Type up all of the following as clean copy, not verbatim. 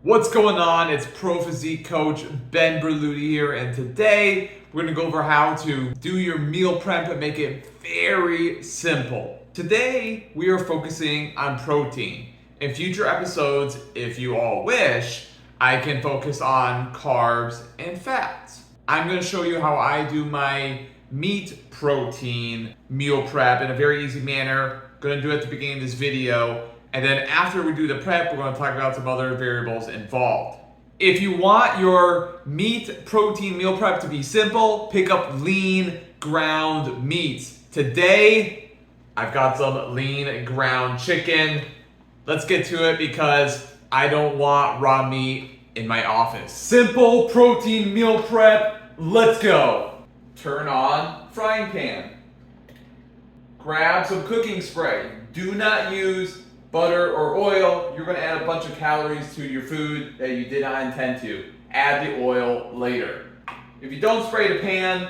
What's going on? It's Pro Physique Coach Ben Berluti here, and today we're going to go over how to do your meal prep and make it very simple. Today we are focusing on protein. In future episodes, if you all wish, I can focus on carbs and fats. I'm going to show you how I do my meat protein meal prep in a very easy manner. I'm going to do it at the beginning of this video. And then after we do the prep, we're going to talk about some other variables involved. If you want your meat protein meal prep to be simple, pick up lean ground meats. Today, I've got some lean ground chicken. Let's get to it because I don't want raw meat in my office. Simple protein meal prep, let's go. Turn on frying pan. Grab some cooking spray. Do not use butter or oil. You're going to add a bunch of calories to your food that you did not intend to. Add the oil later. If you don't spray the pan,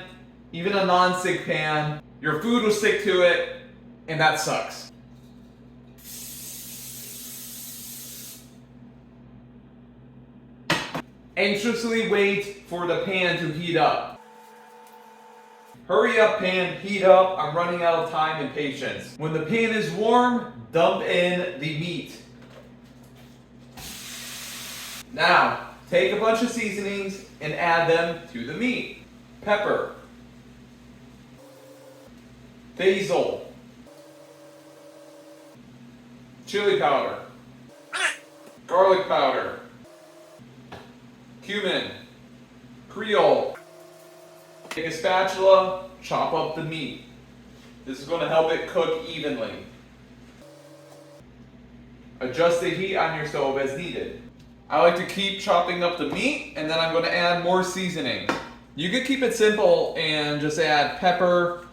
even a non-stick pan, your food will stick to it, and that sucks. Anxiously wait for the pan to heat up. Hurry up, pan, heat up. I'm running out of time and patience. When the pan is warm, dump in the meat. Now, take a bunch of seasonings and add them to the meat. Pepper, basil, chili powder, garlic powder, cumin, Creole. Take a spatula, chop up the meat. This is going to help it cook evenly. Adjust the heat on your stove as needed. I like to keep chopping up the meat, and then I'm going to add more seasoning. You could keep it simple and just add pepper,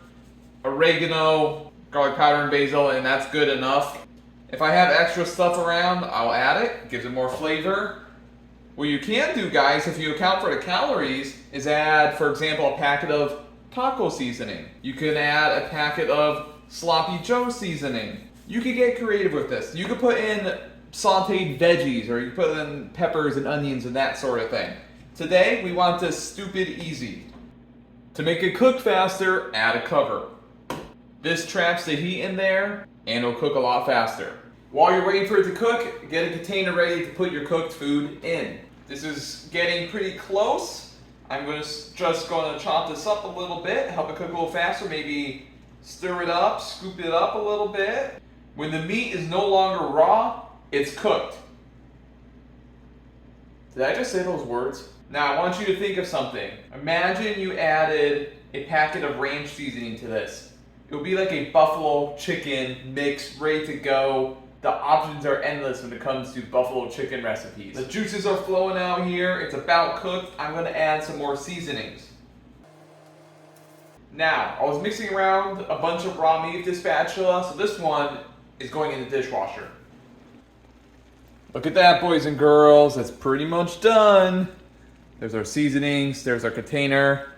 oregano, garlic powder, and basil, and that's good enough. If I have extra stuff around, I'll add it. It gives it more flavor. What you can do, guys, if you account for the calories, is add, for example, a packet of taco seasoning. You can add a packet of Sloppy Joe seasoning. You could get creative with this. You could put in sauteed veggies, or you could put in peppers and onions and that sort of thing. Today, we want this stupid easy. To make it cook faster, add a cover. This traps the heat in there, and it'll cook a lot faster. While you're waiting for it to cook, get a container ready to put your cooked food in. This is getting pretty close. I'm just going to chop this up a little bit, help it cook a little faster, maybe stir it up, scoop it up a little bit. When the meat is no longer raw, it's cooked. Did I just say those words? Now I want you to think of something. Imagine you added a packet of ranch seasoning to this. It would be like a buffalo chicken mix ready to go. The options are endless when it comes to buffalo chicken recipes. The juices are flowing out here. It's about cooked. I'm going to add some more seasonings. Now, I was mixing around a bunch of raw meat with this spatula, so this one is going in the dishwasher. Look at that, boys and girls. It's pretty much done. There's our seasonings. There's our container.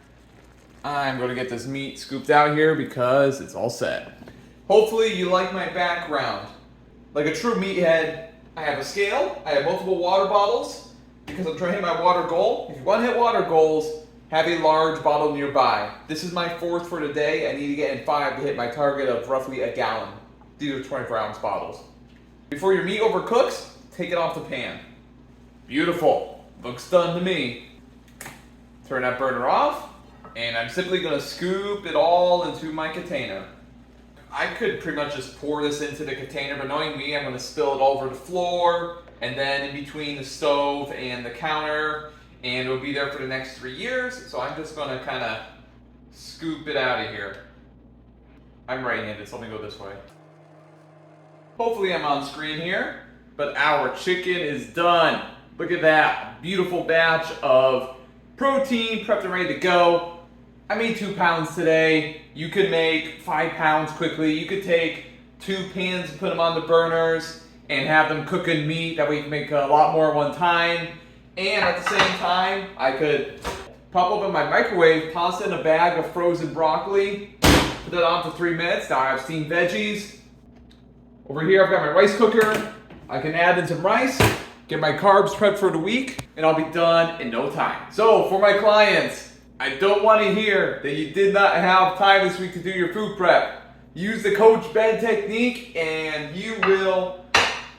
I'm going to get this meat scooped out here because it's all set. Hopefully you like my background. Like a true meathead, I have a scale, I have multiple water bottles, because I'm trying to hit my water goal. If you want to hit water goals, have a large bottle nearby. This is my fourth for today. I need to get in 5 to hit my target of roughly a gallon. These are 24-ounce bottles. Before your meat overcooks, take it off the pan. Beautiful. Looks done to me. Turn that burner off, and I'm simply going to scoop it all into my container. I could pretty much just pour this into the container, but knowing me, I'm going to spill it all over the floor and then in between the stove and the counter, and it'll be there for the next 3 years. So I'm just going to kind of scoop it out of here. I'm right-handed, so let me go this way. Hopefully I'm on screen here, but our chicken is done. Look at that beautiful batch of protein prepped and ready to go. I made 2 pounds today. You could make 5 pounds quickly. You could take 2 pans and put them on the burners and have them cooking meat. That way you can make a lot more at one time. And at the same time, I could pop open my microwave, toss in a bag of frozen broccoli, put that on for 3 minutes. Now I have steamed veggies. Over here I've got my rice cooker. I can add in some rice, get my carbs prepped for the week, and I'll be done in no time. So for my clients, I don't want to hear that you did not have time this week to do your food prep. Use the Coach Ben technique and you will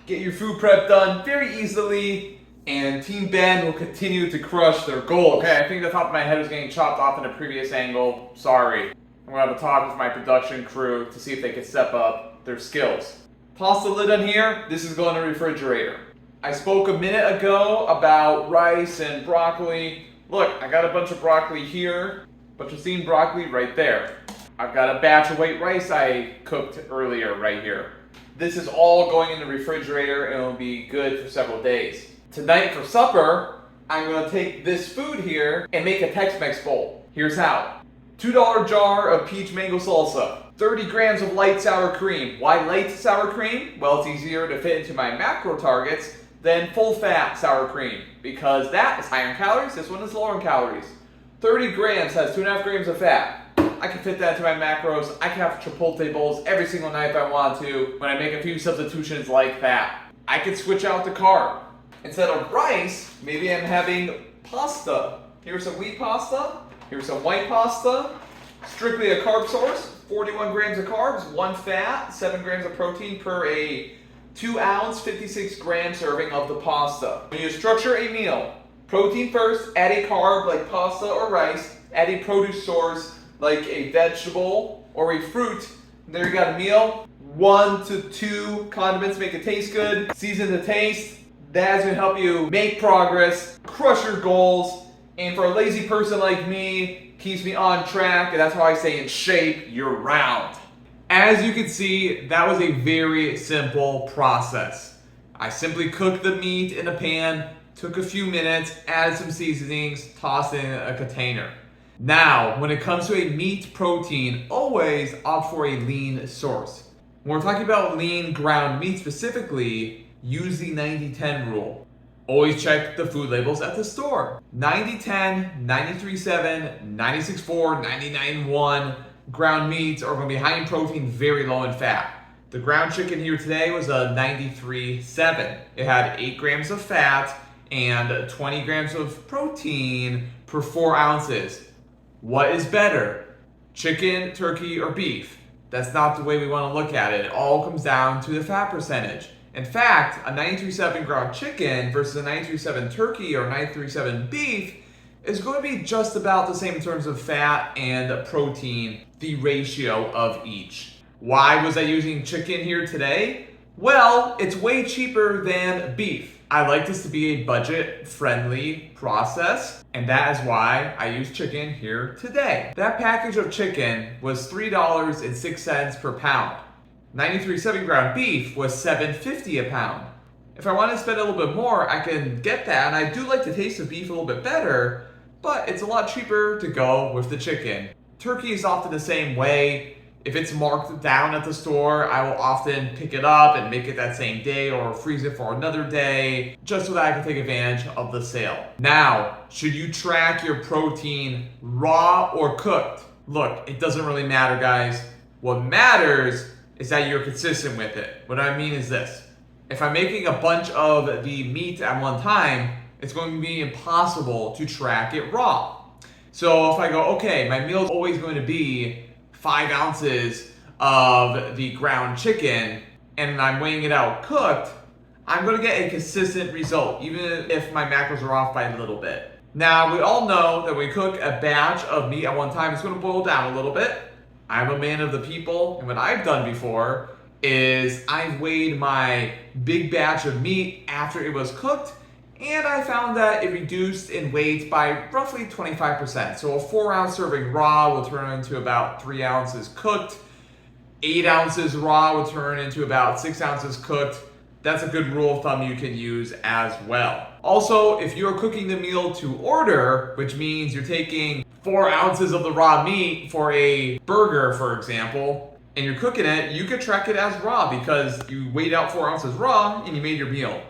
get your food prep done very easily, and Team Ben will continue to crush their goals. Okay, I think the top of my head was getting chopped off in a previous angle. Sorry. I'm going to have a talk with my production crew to see if they can step up their skills. Toss the lid on here. This is going to the refrigerator. I spoke a minute ago about rice and broccoli. Look, I got a bunch of broccoli here, a bunch of steamed broccoli right there. I've got a batch of white rice I cooked earlier right here. This is all going in the refrigerator and it'll be good for several days. Tonight for supper, I'm going to take this food here and make a Tex-Mex bowl. Here's how. $2 jar of peach mango salsa. 30 grams of light sour cream. Why light sour cream? Well, it's easier to fit into my macro targets than full fat sour cream, because that is higher in calories, this one is lower in calories. 30 grams has 2.5 grams of fat. I can fit that into my macros. I can have Chipotle bowls every single night if I want to, when I make a few substitutions like that. I can switch out the carb. Instead of rice, maybe I'm having pasta. Here's some wheat pasta, here's some white pasta. Strictly a carb source, 41 grams of carbs, 1 fat, 7 grams of protein per a 2-ounce, 56-gram serving of the pasta. When you structure a meal, protein first, add a carb like pasta or rice, add a produce source like a vegetable or a fruit. There you got a meal. 1 to 2 condiments make it taste good. Season to taste. That's going to help you make progress, crush your goals, and for a lazy person like me, keeps me on track, and that's how I stay in shape year-round. As you can see, that was a very simple process. I simply cooked the meat in a pan, took a few minutes, added some seasonings, tossed it in a container. Now, when it comes to a meat protein, always opt for a lean source. When we're talking about lean ground meat specifically, use the 90-10 rule. Always check the food labels at the store. 90-10, 93-7, 96-4, 99-1 ground meats are going to be high in protein, very low in fat. The ground chicken here today was a 93-7. It had 8 grams of fat and 20 grams of protein per 4 ounces. What is better? Chicken, turkey, or beef? That's not the way we want to look at it. It all comes down to the fat percentage. In fact, a 93.7 ground chicken versus a 93.7 turkey or 93.7 beef is going to be just about the same in terms of fat and protein, the ratio of each. Why was I using chicken here today? Well, it's way cheaper than beef. I like this to be a budget-friendly process, and that is why I use chicken here today. That package of chicken was $3.06 per pound. 93.7 ground beef was $7.50 a pound. If I want to spend a little bit more, I can get that, and I do like the taste of beef a little bit better, but it's a lot cheaper to go with the chicken. Turkey is often the same way. If it's marked down at the store, I will often pick it up and make it that same day or freeze it for another day, just so that I can take advantage of the sale. Now, should you track your protein raw or cooked? Look, it doesn't really matter, guys. What matters is that you're consistent with it. What I mean is this. If I'm making a bunch of the meat at one time, it's going to be impossible to track it raw. So if I go, okay, my meal is always going to be 5 ounces of the ground chicken, and I'm weighing it out cooked, I'm going to get a consistent result, even if my macros are off by a little bit. Now, we all know that when we cook a batch of meat at one time, it's going to boil down a little bit. I'm a man of the people, and what I've done before is I've weighed my big batch of meat after it was cooked, and I found that it reduced in weight by roughly 25%. So a 4-ounce serving raw will turn into about 3 ounces cooked. 8 ounces raw will turn into about 6 ounces cooked. That's a good rule of thumb you can use as well. Also, if you're cooking the meal to order, which means you're taking 4 ounces of the raw meat for a burger, for example, and you're cooking it, you could track it as raw because you weighed out 4 ounces raw and you made your meal.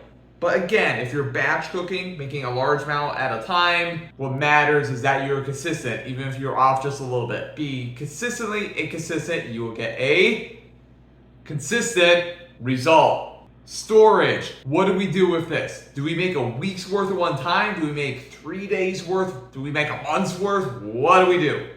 But again, if you're batch cooking, making a large amount at a time, what matters is that you're consistent, even if you're off just a little bit. Be consistently inconsistent, you will get a consistent result. Storage. What do we do with this? Do we make a week's worth at one time? Do we make 3 days worth? Do we make a month's worth? What do we do?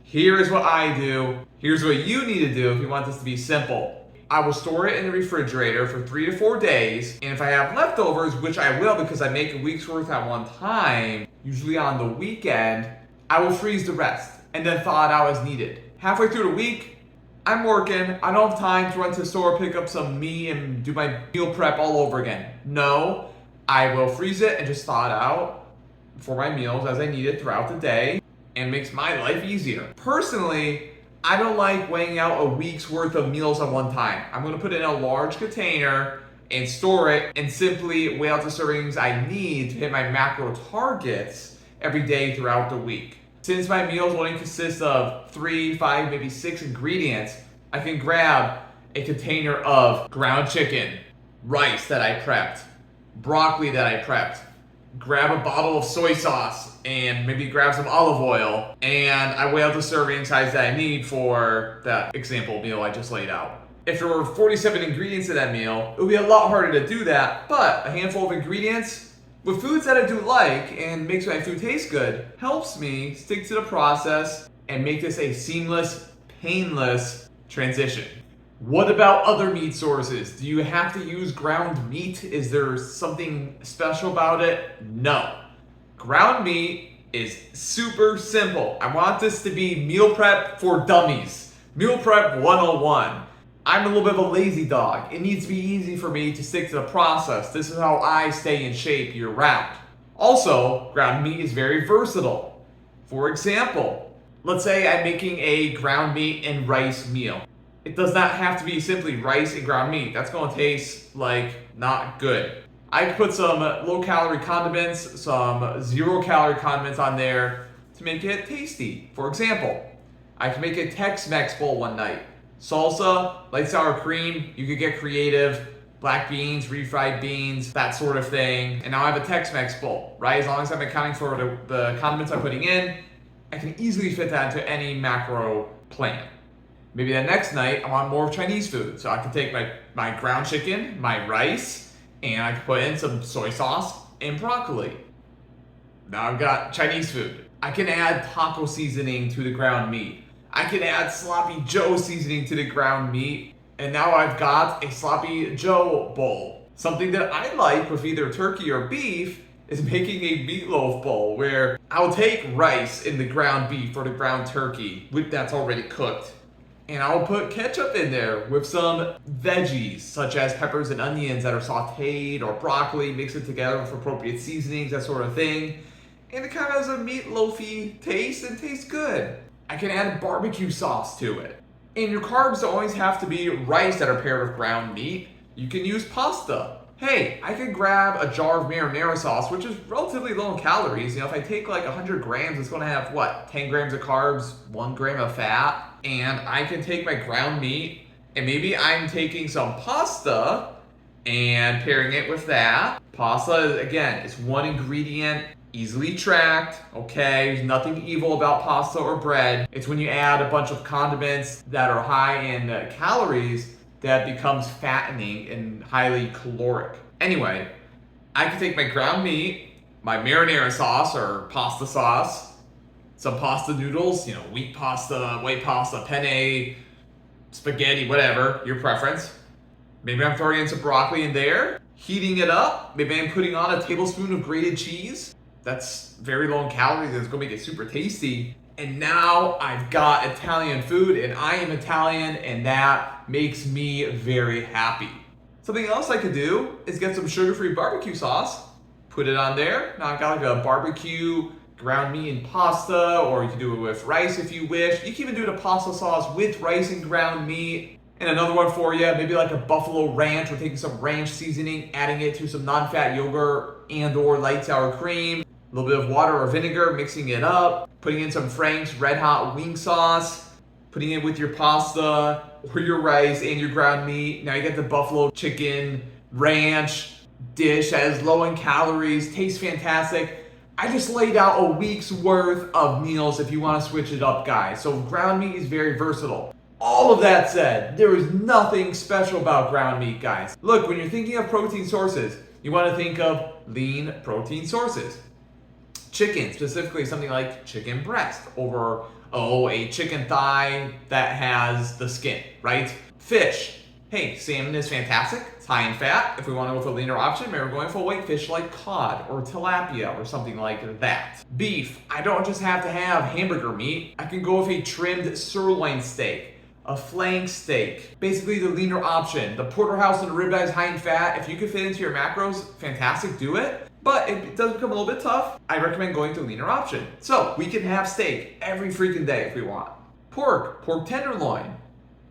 Here is what I do. Here's what you need to do if you want this to be simple. I will store it in the refrigerator for 3 to 4 days, and if I have leftovers, which I will because I make a week's worth at one time, usually on the weekend, I will freeze the rest and then thaw it out as needed. Halfway through the week, I'm working, I don't have time to run to the store, pick up some meat, and do my meal prep all over again. No, I will freeze it and just thaw it out for my meals as I need it throughout the day, and it makes my life easier. Personally, I don't like weighing out a week's worth of meals at one time. I'm gonna put it in a large container and store it and simply weigh out the servings I need to hit my macro targets every day throughout the week. Since my meals only consist of 3, 5, maybe 6 ingredients, I can grab a container of ground chicken, rice that I prepped, broccoli that I prepped, grab a bottle of soy sauce, and maybe grab some olive oil, and I weigh out the serving size that I need for that example meal I just laid out. If there were 47 ingredients in that meal, it would be a lot harder to do that, but a handful of ingredients with foods that I do like and makes my food taste good helps me stick to the process and make this a seamless, painless transition. What about other meat sources? Do you have to use ground meat? Is there something special about it? No. Ground meat is super simple. I want this to be meal prep for dummies. Meal prep 101. I'm a little bit of a lazy dog. It needs to be easy for me to stick to the process. This is how I stay in shape year round. Also, ground meat is very versatile. For example, let's say I'm making a ground meat and rice meal. It does not have to be simply rice and ground meat. That's going to taste like not good. I could put some low-calorie condiments, some zero-calorie condiments on there to make it tasty. For example, I can make a Tex-Mex bowl one night. Salsa, light sour cream, you could get creative, black beans, refried beans, that sort of thing. And now I have a Tex-Mex bowl, right? As long as I'm accounting for the condiments I'm putting in, I can easily fit that into any macro plan. Maybe the next night, I want more of Chinese food. So I can take my ground chicken, my rice, and I can put in some soy sauce and broccoli. Now I've got Chinese food. I can add taco seasoning to the ground meat. I can add sloppy Joe seasoning to the ground meat, and now I've got a sloppy Joe bowl. Something that I like with either turkey or beef is making a meatloaf bowl where I'll take rice in the ground beef or the ground turkey that's already cooked, and I'll put ketchup in there with some veggies such as peppers and onions that are sauteed, or broccoli, mix it together with appropriate seasonings, that sort of thing, and it kind of has a meatloafy taste and tastes good. I can add barbecue sauce to it. And your carbs don't always have to be rice that are paired with ground meat. You can use pasta. Hey, I could grab a jar of marinara sauce, which is relatively low in calories. You know, if I take like 100 grams, it's gonna have 10 grams of carbs, 1 gram of fat. And I can take my ground meat, and maybe I'm taking some pasta and pairing it with that. Pasta, again, is one ingredient, easily tracked, okay? There's nothing evil about pasta or bread. It's when you add a bunch of condiments that are high in calories that becomes fattening and highly caloric. Anyway, I can take my ground meat, my marinara sauce or pasta sauce, some pasta noodles, wheat pasta, white pasta, penne, spaghetti, whatever, your preference. Maybe I'm throwing in some broccoli in there, heating it up. Maybe I'm putting on a tablespoon of grated cheese. That's very low in calories and it's gonna make it super tasty. And now I've got Italian food, and I am Italian, and that makes me very happy. Something else I could do is get some sugar-free barbecue sauce, put it on there. Now I've got like a barbecue ground meat and pasta, or you can do it with rice if you wish. You can even do the pasta sauce with rice and ground meat. And another one for you, maybe like a buffalo ranch. We're taking some ranch seasoning, adding it to some non-fat yogurt and or light sour cream, a little bit of water or vinegar, mixing it up, putting in some Frank's Red Hot wing sauce, putting it with your pasta or your rice and your ground meat. Now you get the buffalo chicken ranch dish that is low in calories, tastes fantastic. I just laid out a week's worth of meals if you want to switch it up, guys. So ground meat is very versatile. All of that said, there is nothing special about ground meat, guys. Look, when you're thinking of protein sources, you want to think of lean protein sources. Chicken, specifically something like chicken breast over, a chicken thigh that has the skin, right? Fish. Hey, salmon is fantastic. It's high in fat. If we want to go with a leaner option, maybe we're going for a white fish like cod or tilapia or something like that. Beef. I don't just have to have hamburger meat. I can go with a trimmed sirloin steak, a flank steak. Basically the leaner option. The porterhouse and the ribeye is high in fat. If you can fit into your macros, fantastic, do it. But it does become a little bit tough. I recommend going to a leaner option. So we can have steak every freaking day if we want. Pork tenderloin,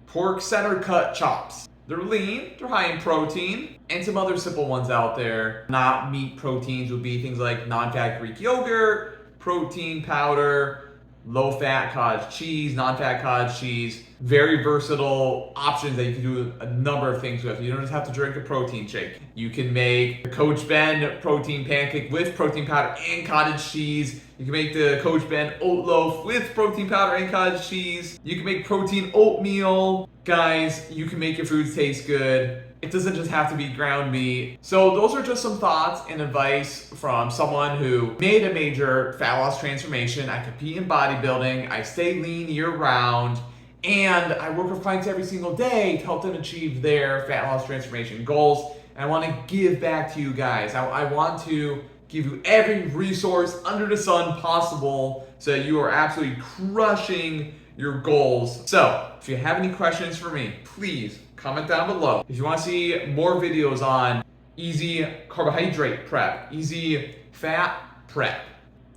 pork center cut chops. They're lean, they're high in protein, and some other simple ones out there. Not meat proteins would be things like non-fat Greek yogurt, protein powder, low-fat cottage cheese, non-fat cottage cheese. Very versatile options that you can do a number of things with. You don't just have to drink a protein shake. You can make the Coach Ben protein pancake with protein powder and cottage cheese. You can make the Coach Ben oat loaf with protein powder and cottage cheese. You can make protein oatmeal. Guys, you can make your foods taste good. It doesn't just have to be ground meat. So those are just some thoughts and advice from someone who made a major fat loss transformation. I compete in bodybuilding. I stay lean year round. And I work with clients every single day to help them achieve their fat loss transformation goals. And I want to give back to you guys. I want to give you every resource under the sun possible so that you are absolutely crushing your goals. So if you have any questions for me, please comment down below. If you want to see more videos on easy carbohydrate prep, easy fat prep,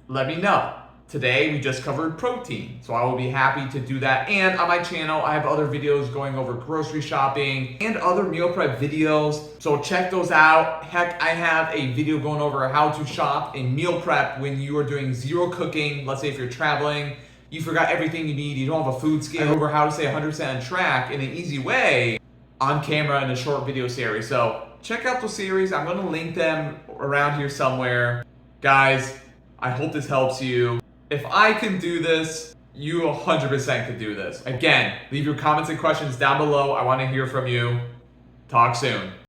let me know. Today we just covered protein, so I will be happy to do that. And on my channel, I have other videos going over grocery shopping and other meal prep videos, so check those out. Heck, I have a video going over how to shop a meal prep when you are doing zero cooking. Let's say if you're traveling, you forgot everything you need, you don't have a food scale, over how to stay 100% on track in an easy way on camera in a short video series. So check out those series. I'm gonna link them around here somewhere. Guys, I hope this helps you. If I can do this, you 100% can do this. Again, leave your comments and questions down below. I want to hear from you. Talk soon.